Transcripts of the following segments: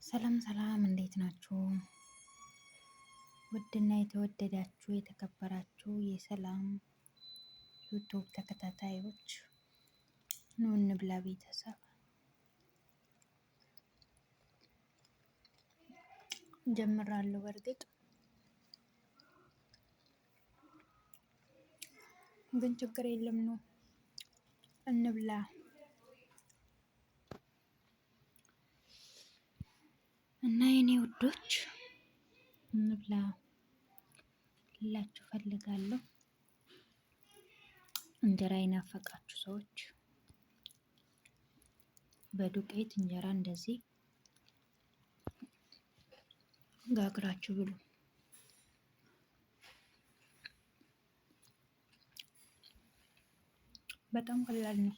ሰላም ሰላም እንዴት ናችሁ? ውድና የተወደዳችሁ የተከበራችሁ የሰላም ዩቱብ ተከታታዮች ኑ እንብላ ቤተሰብ ጀምራለሁ። በእርግጥ ግን ችግር የለም ነው እንብላ እና የኔ ውዶች እንብላ ልላችሁ ፈልጋለሁ። እንጀራ የናፈቃችሁ ሰዎች በዱቄት እንጀራ እንደዚህ ጋግራችሁ ብሉ። በጣም ቀላል ነው።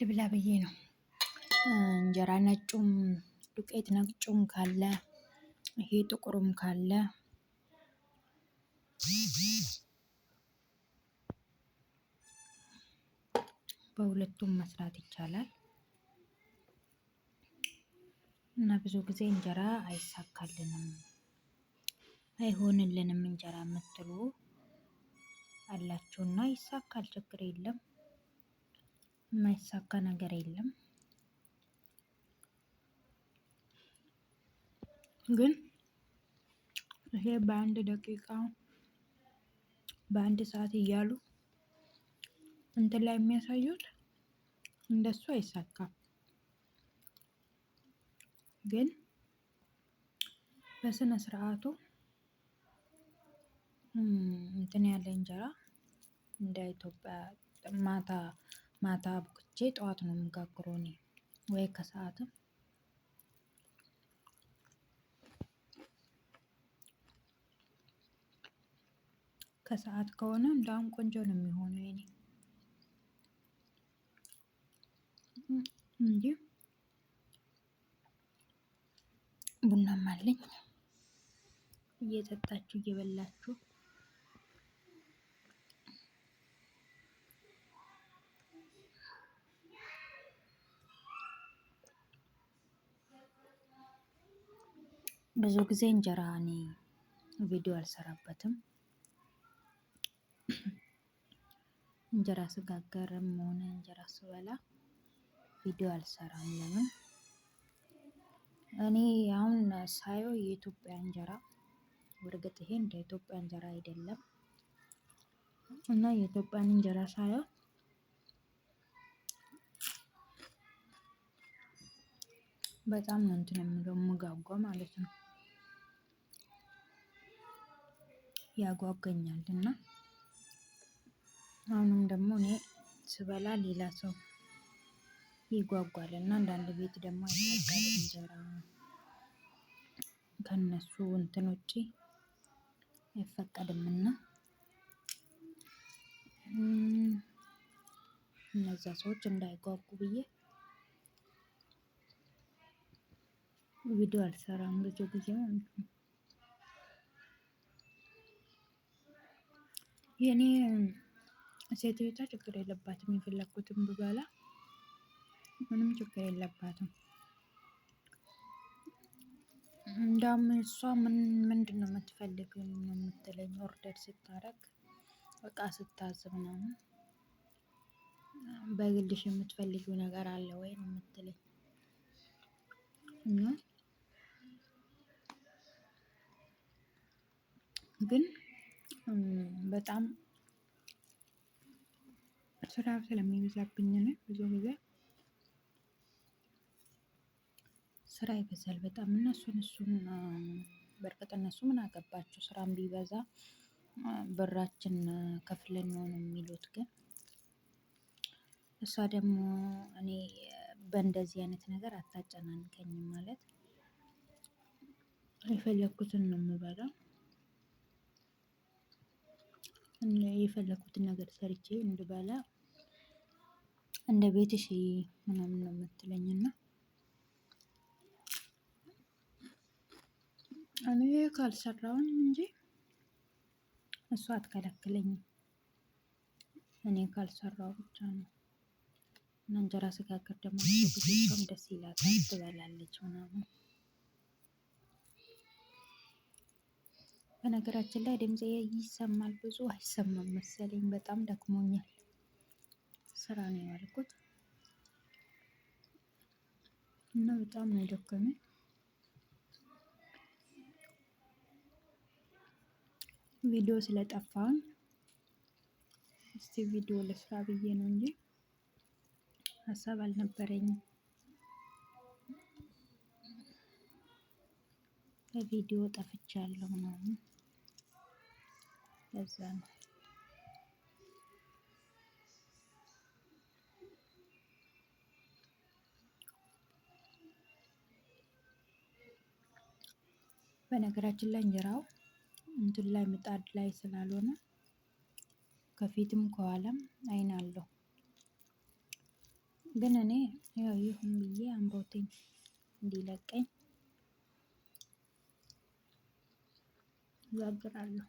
ልብላ ብዬ ነው። እንጀራ ነጩም ዱቄት ነጩም ካለ ይሄ ጥቁሩም ካለ በሁለቱም መስራት ይቻላል። እና ብዙ ጊዜ እንጀራ አይሳካልንም፣ አይሆንልንም እንጀራ የምትሉ አላችሁና ይሳካል፣ ችግር የለም። የማይሳካ ነገር የለም። ግን ይሄ በአንድ ደቂቃ በአንድ ሰዓት እያሉ እንትን ላይ የሚያሳዩት እንደሱ አይሳካም። ግን በስነ ስርዓቱ እንትን ያለ እንጀራ እንደ ኢትዮጵያ ማታ ማታ አብኩቼ ጠዋት ነው የምጋግረው እኔ ወይ ከሰዓትም ከሰዓት ከሆነ እንዳውም ቆንጆ ነው የሚሆነው የኔ እንጂ ቡናም አለኝ እየጠጣችሁ እየበላችሁ ብዙ ጊዜ እንጀራ እኔ ቪዲዮ አልሰራበትም። እንጀራ ስጋገርም ሆነ እንጀራ ስበላ ቪዲዮ አልሰራም። ለምን? እኔ አሁን ሳየው የኢትዮጵያ እንጀራ በእርግጥ ይሄ እንደ ኢትዮጵያ እንጀራ አይደለም እና የኢትዮጵያን እንጀራ ሳየው በጣም ነው እንትን የምለው የምጓጓው ማለት ነው። ያጓጓኛል እና አሁንም ደግሞ እኔ ስበላ ሌላ ሰው ይጓጓል እና አንዳንድ ቤት ደግሞ አይፈቀድም እንጀራ ከነሱ እንትን ውጪ አይፈቀድምና እነዛ ሰዎች እንዳይጓጉ ብዬ ቪዲዮ አልሰራም ብዙ ጊዜ ማለት ነው። የኔ ሴትዮዋ ችግር የለባትም፣ የፈለኩትን ብበላ ምንም ችግር የለባትም። እንዳውም እሷ ምንድነው የምትፈልገው ነው የምትለኝ ኦርደር ስታደርግ እቃ ስታዝ ምናምን በግልሽ የምትፈልጊው ነገር አለ ወይ ነው የምትለኝ። እና ግን በጣም ስራ ስለሚበዛብኝ ነው ብዙ ጊዜ ስራ ይበዛል በጣም እሱን በእርግጥ እነሱ ምን አገባቸው ስራም ቢበዛ ብራችን ከፍለን ነው የሚሉት። ግን እሷ ደግሞ እኔ በእንደዚህ አይነት ነገር አታጨናንቀኝም ማለት የፈለኩትን ነው የምበላው። የፈለኩትን ነገር ሰርቼ እንድበላ እንደ ቤትሽ ምናምን ነው የምትለኝ እና እኔ ካልሰራሁኝ እንጂ እሷ አትከለክለኝም። እኔ ካልሰራሁ ብቻ ነው። እና እንጀራ ስጋግር ደግሞ ብዙ ጊዜ እሷም ደስ ይላታል ትበላለች ምናምን። በነገራችን ላይ ድምፄ ይሰማል ብዙ አይሰማም መሰለኝ። በጣም ደክሞኛል። ስራ ነው የዋልኩት እና በጣም ነው የደከመኝ። ቪዲዮ ስለጠፋኝ እስቲ ቪዲዮ ልስራ ብዬ ነው እንጂ ሀሳብ አልነበረኝም። በቪዲዮ ጠፍቻለሁ ምናምን ለዛ ነው። በነገራችን ላይ እንጀራው እንትን ላይ ምጣድ ላይ ስላልሆነ ከፊትም ከኋላም አይን አለው። ግን እኔ ያው ይሁን ብዬ አምሮቴን እንዲለቀኝ እጋግራለሁ።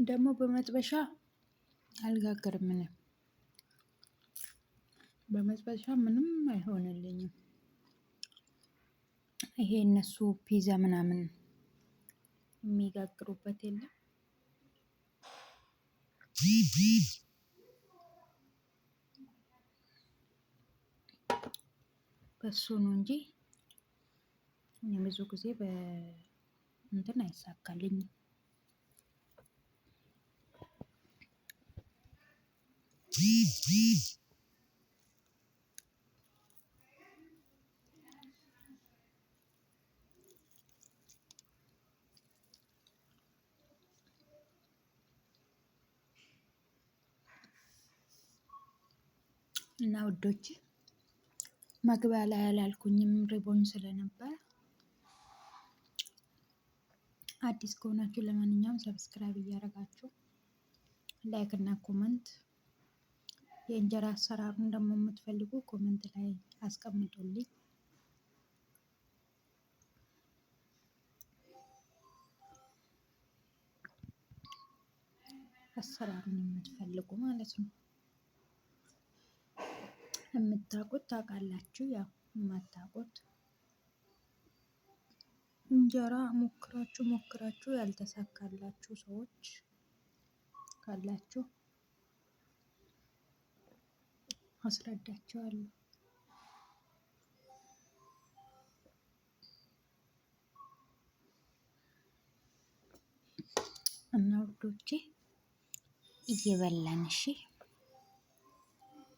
ደግሞ በመጥበሻ አልጋግርም እኔ። በመጥበሻ ምንም አይሆንልኝም። ይሄ እነሱ ፒዛ ምናምን የሚጋግሩበት የለም። በሱ ነው እንጂ እኔ ብዙ ጊዜ እንትን አይሳካልኝም። እና ውዶቼ መግቢያ ላይ አላልኩኝም ርቦኝ ስለነበር። አዲስ ከሆናችሁ ለማንኛውም ሰብስክራይብ እያደረጋችሁ ላይክ እና ኮመንት፣ የእንጀራ አሰራሩን ደግሞ የምትፈልጉ ኮመንት ላይ አስቀምጡልኝ። አሰራሩን የምትፈልጉ ማለት ነው። የምታውቁት ታውቃላችሁ፣ ያው የማታውቁት እንጀራ ሞክራችሁ ያልተሳካላችሁ ሰዎች ካላችሁ አስረዳቸዋለሁ። እና ውዶቼ እየበላን እሺ፣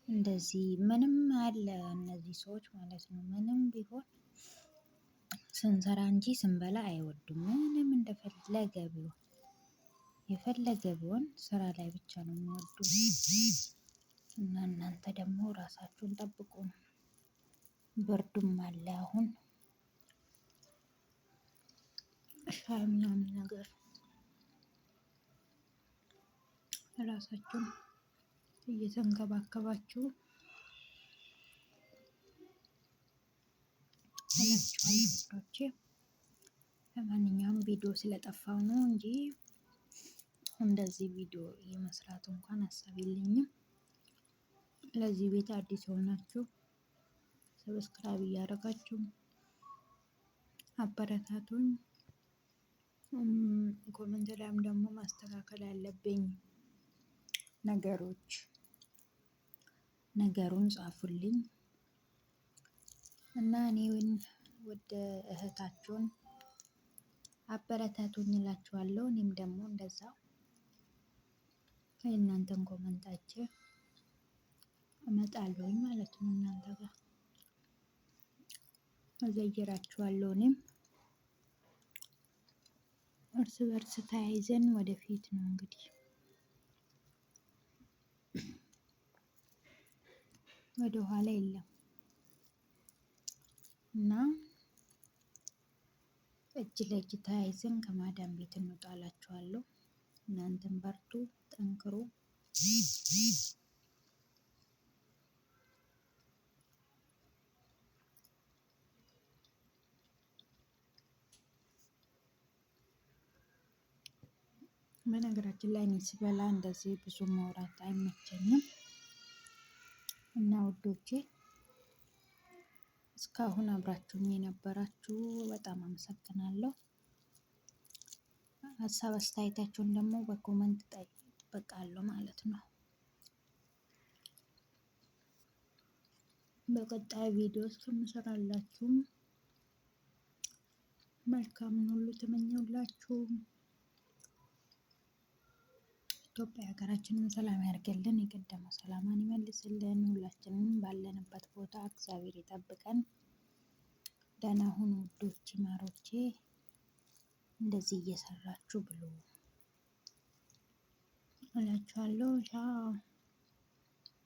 እንደዚህ ምንም አለ እነዚህ ሰዎች ማለት ነው ምንም ቢሆን ስንሰራ እንጂ ስንበላ አይወዱም። ምንም እንደፈለገ ቢሆን የፈለገ ቢሆን ስራ ላይ ብቻ ነው የሚወዱት። እና እናንተ ደግሞ ራሳችሁን ጠብቁ። ብርዱም አለ አሁን ሻይ ምናምን ነገር ራሳችሁን እየተንከባከባችሁ እላችኋለሁ ውዶቼ። ለማንኛውም ቪዲዮ ስለጠፋው ነው እንጂ እንደዚህ ቪዲዮ የመስራት እንኳን ሀሳብ የለኝም። ለዚህ ቤት አዲስ የሆናችሁ ሰብስክራይብ እያደረጋችሁ አበረታቱኝ። ኮመንት ላይም ደግሞ ማስተካከል ያለብኝ ነገሩን ጻፉልኝ እና እኔን ውድ እህታችሁን አበረታቱኝ እላችኋለሁ። እኔም ደግሞ እንደዛው የእናንተን ኮመንት አይቼ እመጣለሁኝ ማለት ነው። እናንተ ጋር እዘይራችኋለሁ። እኔም እርስ በእርስ ተያይዘን ወደፊት ነው እንግዲህ ወደ ኋላ የለም። እና እጅ ለእጅ ተያይዘን ከማዳም ቤት እንውጣ እላችኋለሁ። እናንተም በርቱ፣ ጠንክሩ። በነገራችን ላይ እኔ ስበላ እንደዚህ ብዙ ማውራት አይመቸኝም። እና ውዶቼ እስካሁን አብራችሁኝ የነበራችሁ በጣም አመሰግናለሁ። ሀሳብ አስተያየታችሁን ደግሞ በኮመንት እጠብቃለሁ ማለት ነው። በቀጣይ ቪዲዮ እስከምሰራላችሁም መልካምን ሁሉ ተመኘሁላችሁ። ኢትዮጵያ ሀገራችንን ሰላም ያርግልን፣ የቀደመው ሰላሟን ይመልስልን። ሁላችንም ባለንበት ቦታ እግዚአብሔር ይጠብቀን። ደህና ሁኑ ውዶቼ ማሮቼ። እንደዚህ እየሰራችሁ ብሉ እላችኋለሁ። ቻው